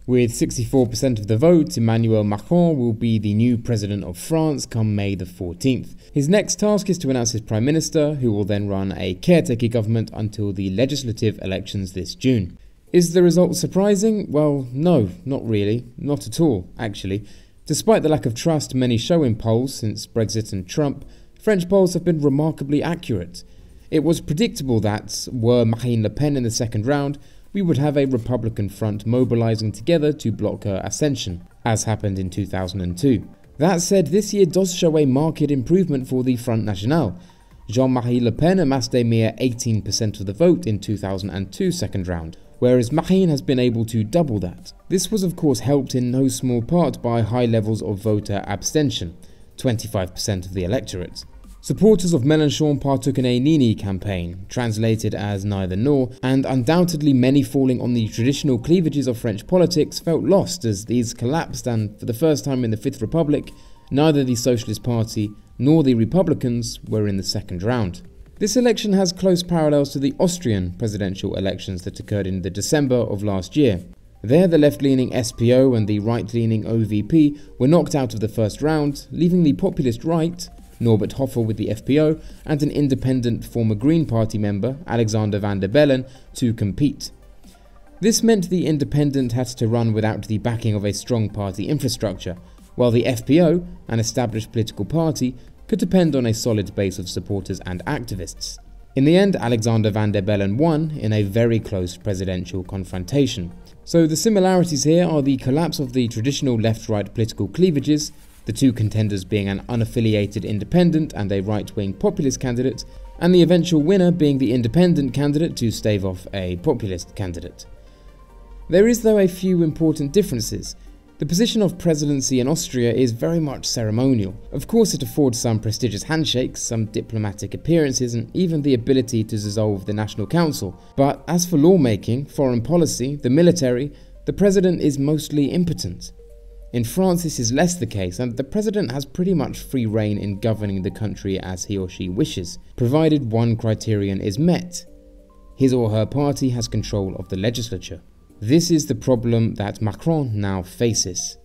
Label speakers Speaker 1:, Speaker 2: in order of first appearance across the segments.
Speaker 1: With 64% of the vote, Emmanuel Macron will be the new president of France come May the 14th. His next task is to announce his prime minister, who will then run a caretaker government until the legislative elections this June. Is the result surprising? Well, no, not really. Not at all, actually. Despite the lack of trust many show in polls since Brexit and Trump, French polls have been remarkably accurate. It was predictable that, were Marine Le Pen in the second round, we would have a Republican front mobilising together to block her ascension, as happened in 2002. That said, this year does show a marked improvement for the Front National. Jean-Marie Le Pen amassed a mere 18% of the vote in 2002 second round, whereas Marine has been able to double that. This was of course helped in no small part by high levels of voter abstention, 25% of the electorate. Supporters of Mélenchon partook in a Nini campaign, translated as neither nor, and undoubtedly many falling on the traditional cleavages of French politics felt lost as these collapsed, and for the first time in the Fifth Republic, neither the Socialist Party nor the Republicans were in the second round. This election has close parallels to the Austrian presidential elections that occurred in the December of last year. There, the left-leaning SPO and the right-leaning OVP were knocked out of the first round, leaving the populist right, Norbert Hofer with the FPO, and an independent former Green Party member, Alexander Van der Bellen, to compete. This meant the independent had to run without the backing of a strong party infrastructure, while the FPO, an established political party, could depend on a solid base of supporters and activists. In the end, Alexander Van der Bellen won in a very close presidential confrontation. So the similarities here are the collapse of the traditional left-right political cleavages, the two contenders being an unaffiliated independent and a right-wing populist candidate, and the eventual winner being the independent candidate to stave off a populist candidate. There is though a few important differences. The position of presidency in Austria is very much ceremonial. Of course it affords some prestigious handshakes, some diplomatic appearances, and even the ability to dissolve the National Council. But as for lawmaking, foreign policy, the military, the president is mostly impotent. In France this is less the case, and the president has pretty much free rein in governing the country as he or she wishes, provided one criterion is met: his or her party has control of the legislature. This is the problem that Macron now faces.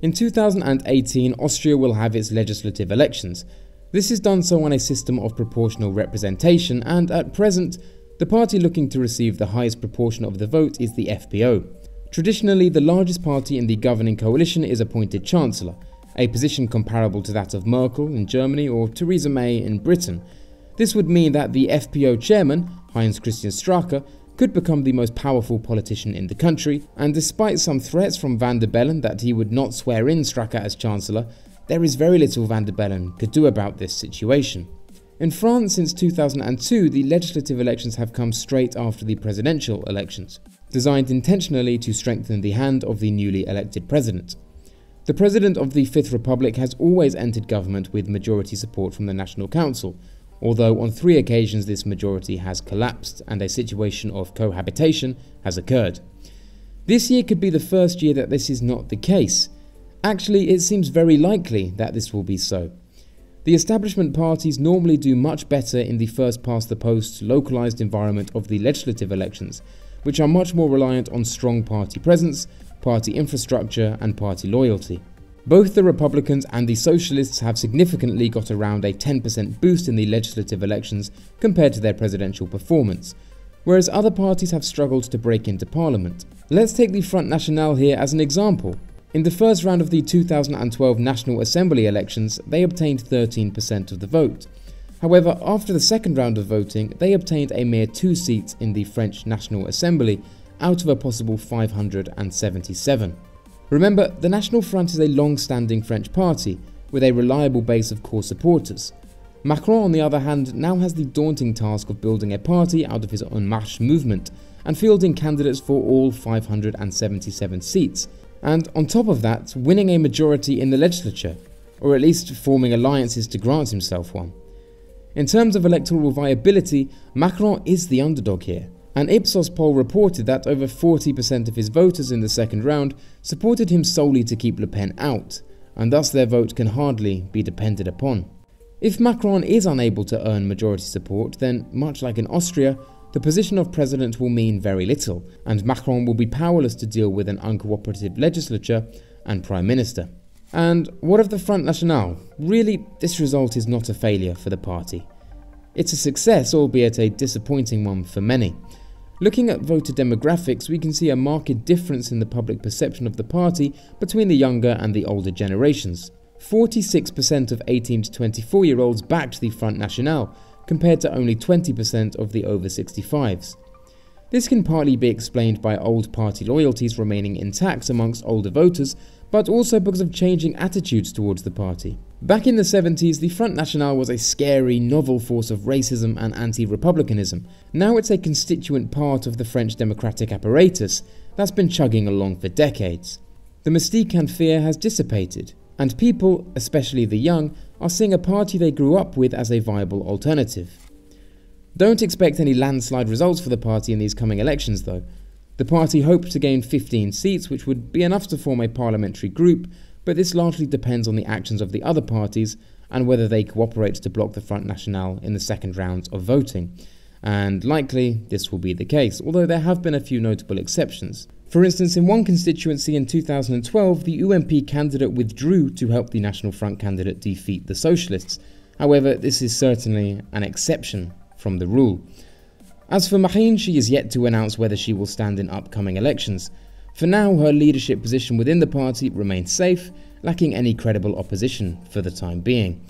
Speaker 1: In 2018, Austria will have its legislative elections. This is done so on a system of proportional representation, and at present, the party looking to receive the highest proportion of the vote is the FPO. Traditionally, the largest party in the governing coalition is appointed Chancellor, a position comparable to that of Merkel in Germany or Theresa May in Britain. This would mean that the FPO chairman, Heinz Christian Strache, could become the most powerful politician in the country, and despite some threats from Van der Bellen that he would not swear in Strache as Chancellor, there is very little Van der Bellen could do about this situation. In France since 2002, the legislative elections have come straight after the presidential elections, designed intentionally to strengthen the hand of the newly elected president. The president of the Fifth Republic has always entered government with majority support from the National Council, although on 3 occasions this majority has collapsed and a situation of cohabitation has occurred. This year could be the first year that this is not the case. Actually, it seems very likely that this will be so. The establishment parties normally do much better in the first-past-the-post localised environment of the legislative elections, which are much more reliant on strong party presence, party infrastructure and party loyalty. Both the Republicans and the Socialists have significantly got around a 10% boost in the legislative elections compared to their presidential performance, whereas other parties have struggled to break into parliament. Let's take the Front National here as an example. In the first round of the 2012 National Assembly elections, they obtained 13% of the vote. However, after the second round of voting, they obtained a mere 2 seats in the French National Assembly out of a possible 577. Remember, the National Front is a long-standing French party, with a reliable base of core supporters. Macron, on the other hand, now has the daunting task of building a party out of his En Marche movement, and fielding candidates for all 577 seats, and on top of that, winning a majority in the legislature, or at least forming alliances to grant himself one. In terms of electoral viability, Macron is the underdog here. An Ipsos poll reported that over 40% of his voters in the second round supported him solely to keep Le Pen out, and thus their vote can hardly be depended upon. If Macron is unable to earn majority support, then much like in Austria, the position of president will mean very little, and Macron will be powerless to deal with an uncooperative legislature and prime minister. And what of the Front National? Really, this result is not a failure for the party. It's a success, albeit a disappointing one for many. Looking at voter demographics, we can see a marked difference in the public perception of the party between the younger and the older generations. 46% of 18 to 24-year-olds backed the Front National, compared to only 20% of the over 65s. This can partly be explained by old party loyalties remaining intact amongst older voters, but also because of changing attitudes towards the party. Back in the 70s, the Front National was a scary, novel force of racism and anti-republicanism. Now it's a constituent part of the French democratic apparatus that's been chugging along for decades. The mystique and fear has dissipated, and people, especially the young, are seeing a party they grew up with as a viable alternative. Don't expect any landslide results for the party in these coming elections though. The party hoped to gain 15 seats, which would be enough to form a parliamentary group, but this largely depends on the actions of the other parties and whether they cooperate to block the Front National in the second round of voting. And likely this will be the case, although there have been a few notable exceptions. For instance, in one constituency in 2012, the UMP candidate withdrew to help the National Front candidate defeat the Socialists. However, this is certainly an exception from the rule. As for Marine, she is yet to announce whether she will stand in upcoming elections. For now, her leadership position within the party remains safe, lacking any credible opposition for the time being.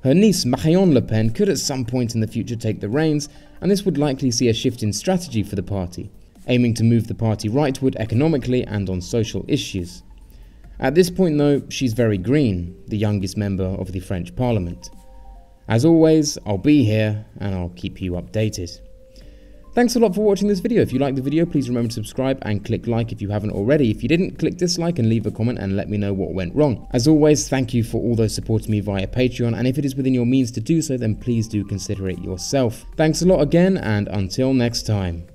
Speaker 1: Her niece Marine Le Pen could at some point in the future take the reins, and this would likely see a shift in strategy for the party, aiming to move the party rightward economically and on social issues. At this point though, she's very green, the youngest member of the French Parliament. As always, I'll be here and I'll keep you updated. Thanks a lot for watching this video. If you liked the video, please remember to subscribe and click like if you haven't already. If you didn't, click dislike and leave a comment and let me know what went wrong. As always, thank you for all those supporting me via Patreon, and if it is within your means to do so, then please do consider it yourself. Thanks a lot again, and until next time.